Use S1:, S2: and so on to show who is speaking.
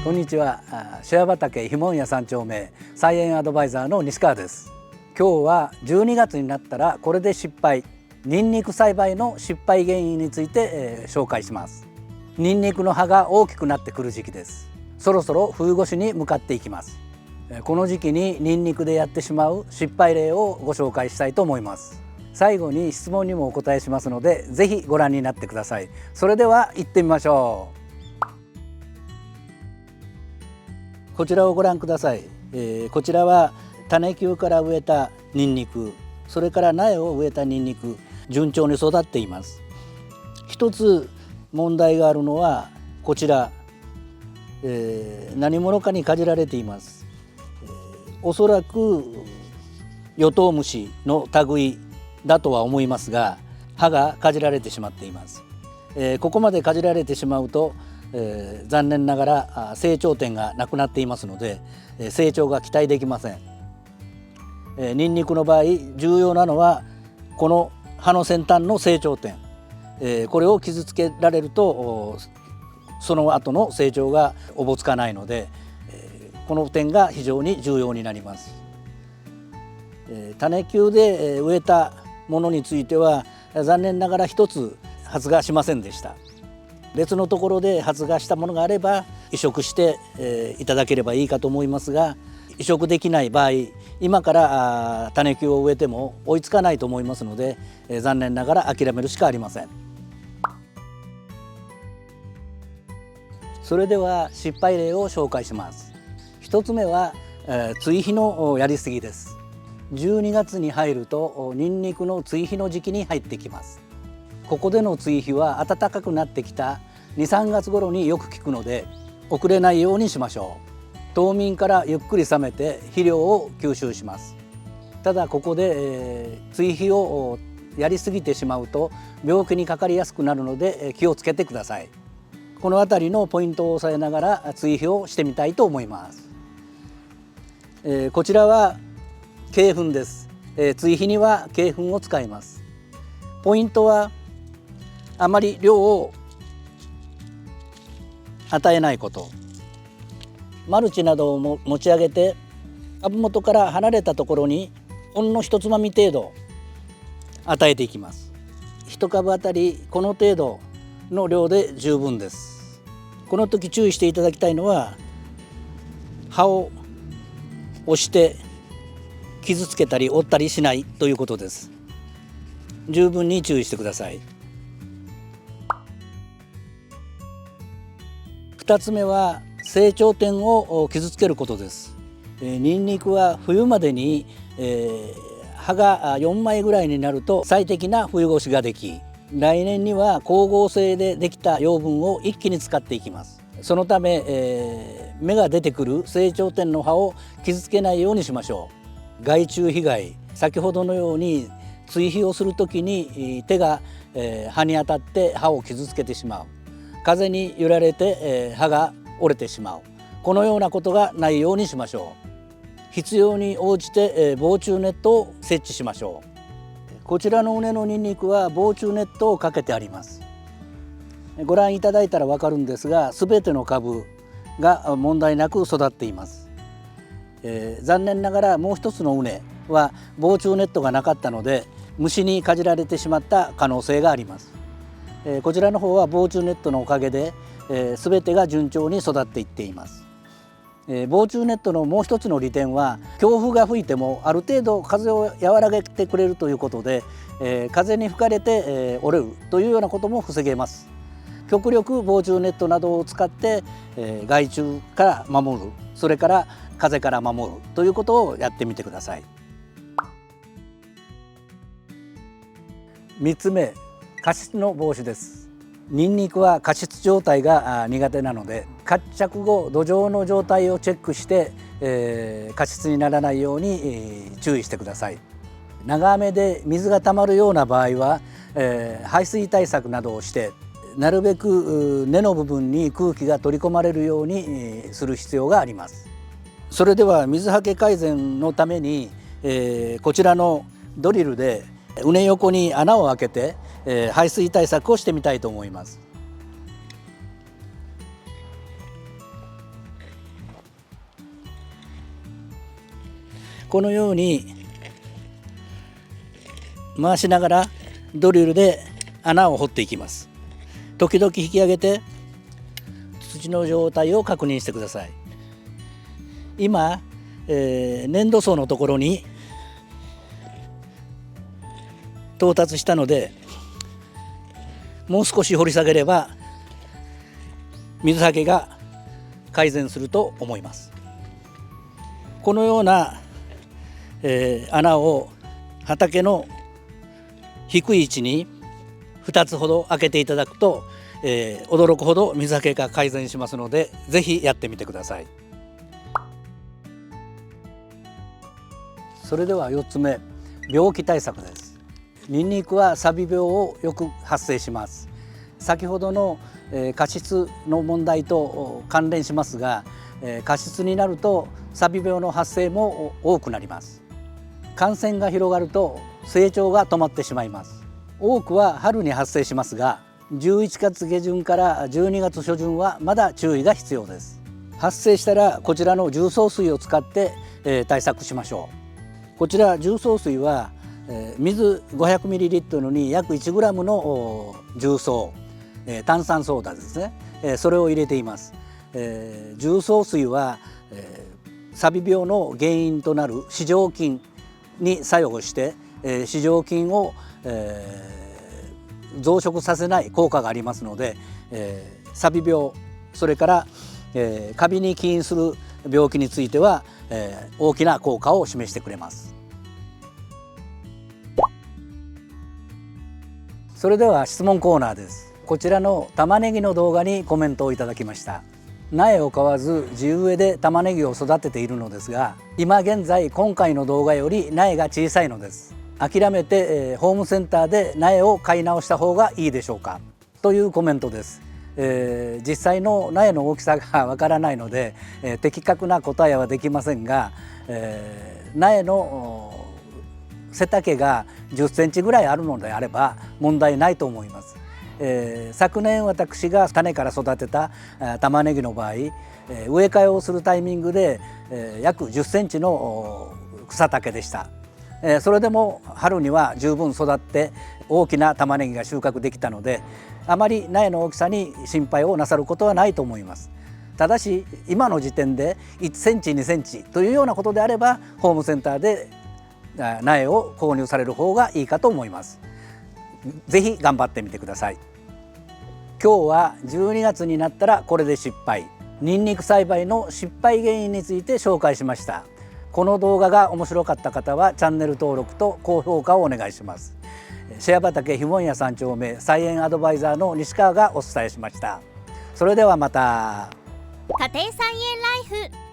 S1: こんにちは。シェア畑ひもんや3丁目菜園アドバイザーの西川です。今日は12月になったらこれで失敗、ニンニク栽培の失敗原因について、紹介します。ニンニクの葉が大きくなってくる時期です。そろそろ冬越しに向かっていきます。この時期にニンニクでやってしまう失敗例をご紹介したいと思います。最後に質問にもお答えしますので、ぜひご覧になってください。それでは行ってみましょう。こちらをご覧ください。こちらは種球から植えたニンニク、それから苗を植えたニンニク、順調に育っています。一つ問題があるのはこちら、何者かにかじられています。おそらくヨトウムシの類だとは思いますが、葉がかじられてしまっています。ここまでかじられてしまうと残念ながら成長点がなくなっていますので、成長が期待できません。ニンニクの場合重要なのはこの葉の先端の成長点、これを傷つけられるとその後の成長がおぼつかないので、この点が非常に重要になります。種球で植えたものについては残念ながら一つ発芽しませんでした。別のところで発芽したものがあれば移植して、いただければいいかと思いますが、移植できない場合今から種球を植えても追いつかないと思いますので、残念ながら諦めるしかありません。それでは失敗例を紹介します。一つ目は、追肥のやりすぎです。12月に入るとニンニクの追肥の時期に入ってきます。ここでの追肥は暖かくなってきた2、3月頃によく効くので遅れないようにしましょう。冬眠からゆっくり冷めて肥料を吸収します。ただここで、追肥をやりすぎてしまうと病気にかかりやすくなるので、気をつけてください。このあたりのポイントを押さえながら追肥をしてみたいと思います。こちらは鶏粉です。追肥には鶏粉を使います。ポイントはあまり量を与えないこと。マルチなどを持ち上げて株元から離れたところにほんの一つまみ程度与えていきます。一株あたりこの程度の量で十分です。この時注意していただきたいのは、葉を押して傷つけたり折ったりしないということです。十分に注意してください。2つ目は成長点を傷つけることです。ニンニクは冬までに、葉が4枚ぐらいになると最適な冬越しができ、来年には光合成でできた養分を一気に使っていきます。そのため、芽が出てくる成長点の葉を傷つけないようにしましょう。害虫被害、先ほどのように追肥をするときに手が葉に当たって葉を傷つけてしまう、風に揺られて葉が折れてしまう、このようなことがないようにしましょう。必要に応じて防虫ネットを設置しましょう。こちらの畝のニンニクは防虫ネットをかけてあります。ご覧いただいたらわかるんですが、すべての株が問題なく育っています。残念ながらもう一つの畝は防虫ネットがなかったので虫にかじられてしまった可能性があります。こちらの方は防虫ネットのおかげで全てが順調に育っていっています。防虫ネットのもう一つの利点は、強風が吹いてもある程度風を和らげてくれるということで、風に吹かれて折れるというようなことも防げます。極力防虫ネットなどを使って害虫から守る、それから風から守るということをやってみてください。3つ目、過湿の防止です。ニンニクは過湿状態が苦手なので、活着後土壌の状態をチェックして、過湿にならないように注意してください。長雨で水がたまるような場合は、排水対策などをしてなるべく根の部分に空気が取り込まれるようにする必要があります。それでは水はけ改善のために、こちらのドリルで畝横に穴を開けて排水対策をしてみたいと思います。このように回しながらドリルで穴を掘っていきます。時々引き上げて土の状態を確認してください。今、粘土層のところに到達したので、もう少し掘り下げれば水はけが改善すると思います。このような、穴を畑の低い位置に2つほど開けていただくと、驚くほど水はけが改善しますので、ぜひやってみてください。それでは4つ目、病気対策です。ニンニクは錆病をよく発生します。先ほどの過失の問題と関連しますが、過失になると錆病の発生も多くなります。感染が広がると成長が止まってしまいます。多くは春に発生しますが、11月下旬から12月初旬はまだ注意が必要です。発生したらこちらの重曹水を使って対策しましょう。こちら重曹水は水 500ml に約 1g の重曹、炭酸ソーダですね、それを入れています。重曹水は錆病の原因となる糸状菌に作用して糸状菌を増殖させない効果がありますので、錆病、それからカビに起因する病気については大きな効果を示してくれます。それでは質問コーナーです。こちらの玉ねぎの動画にコメントをいただきました。苗を買わず地植えで玉ねぎを育てているのですが、今現在今回の動画より苗が小さいのです。諦めてホームセンターで苗を買い直した方がいいでしょうか、というコメントです。実際の苗の大きさがわからないので、的確な答えはできませんが、苗の背丈が10センチぐらいあるのであれば問題ないと思います。昨年私が種から育てた玉ねぎの場合、植え替えをするタイミングで約10センチの草丈でした。それでも春には十分育って大きな玉ねぎが収穫できたので、あまり苗の大きさに心配をなさることはないと思います。ただし今の時点で1センチ2センチというようなことであれば、ホームセンターで苗を購入される方がいいかと思います。ぜひ頑張ってみてください。今日は12月になったらこれで失敗、ニンニク栽培の失敗原因について紹介しました。この動画が面白かった方はチャンネル登録と高評価をお願いします。シェア畑ひもんや3丁目菜園アドバイザーの西川がお伝えしました。それではまた。
S2: 家庭菜園ライフ